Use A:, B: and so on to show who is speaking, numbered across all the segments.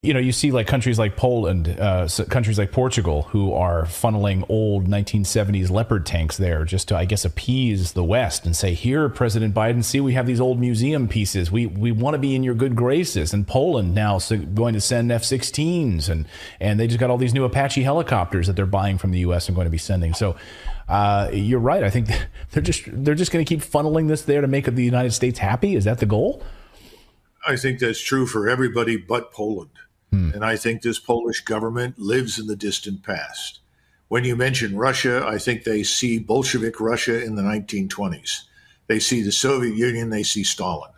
A: you see like countries like Poland, countries like Portugal, who are funneling old 1970s Leopard tanks there just to, I guess, appease the West and say, here, President Biden, see, we have these old museum pieces. We want to be in your good graces. And Poland now going to send F-16s, and they just got all these new Apache helicopters that they're buying from the U.S. and going to be sending. So you're right. I think they're just going to keep funneling this there to make the United States happy. Is that the goal?
B: I think that's true for everybody but Poland. And I think this Polish government lives in the distant past. When you mention Russia, I think they see Bolshevik Russia in the 1920s. They see the Soviet Union, they see Stalin.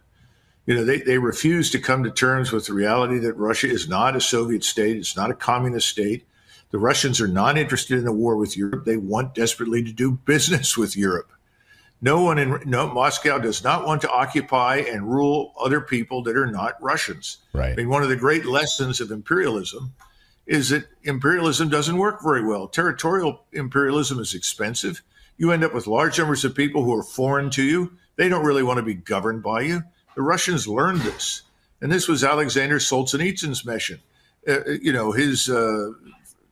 B: They refuse to come to terms with the reality that Russia is not a Soviet state. It's not a communist state. The Russians are not interested in a war with Europe. They want desperately to do business with Europe. Moscow does not want to occupy and rule other people that are not Russians.
A: Right.
B: I mean, one of the great lessons of imperialism is that imperialism doesn't work very well. Territorial imperialism is expensive. You end up with large numbers of people who are foreign to you. They don't really want to be governed by you. The Russians learned this. And this was Alexander Solzhenitsyn's mission. His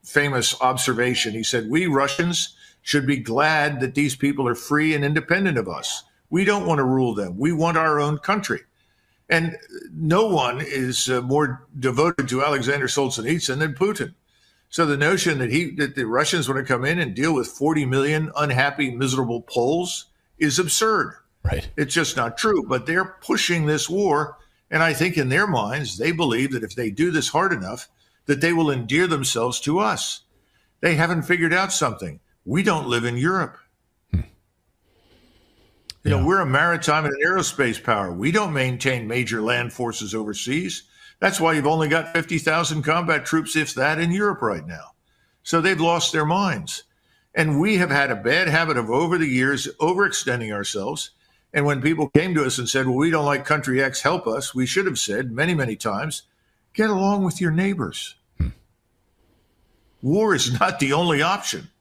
B: famous observation, he said, we Russians should be glad that these people are free and independent of us. We don't want to rule them. We want our own country. And no one is more devoted to Alexander Solzhenitsyn than Putin. So the notion that the Russians want to come in and deal with 40 million unhappy, miserable Poles is absurd.
A: Right.
B: It's just not true. But they're pushing this war. And I think in their minds, they believe that if they do this hard enough, that they will endear themselves to us. They haven't figured out something. We don't live in Europe. We're a maritime and an aerospace power. We don't maintain major land forces overseas. That's why you've only got 50,000 combat troops, if that, in Europe right now. So they've lost their minds. And we have had a bad habit of, over the years, overextending ourselves. And when people came to us and said, well, we don't like country X, help us, we should have said many, many times, get along with your neighbors. War is not the only option.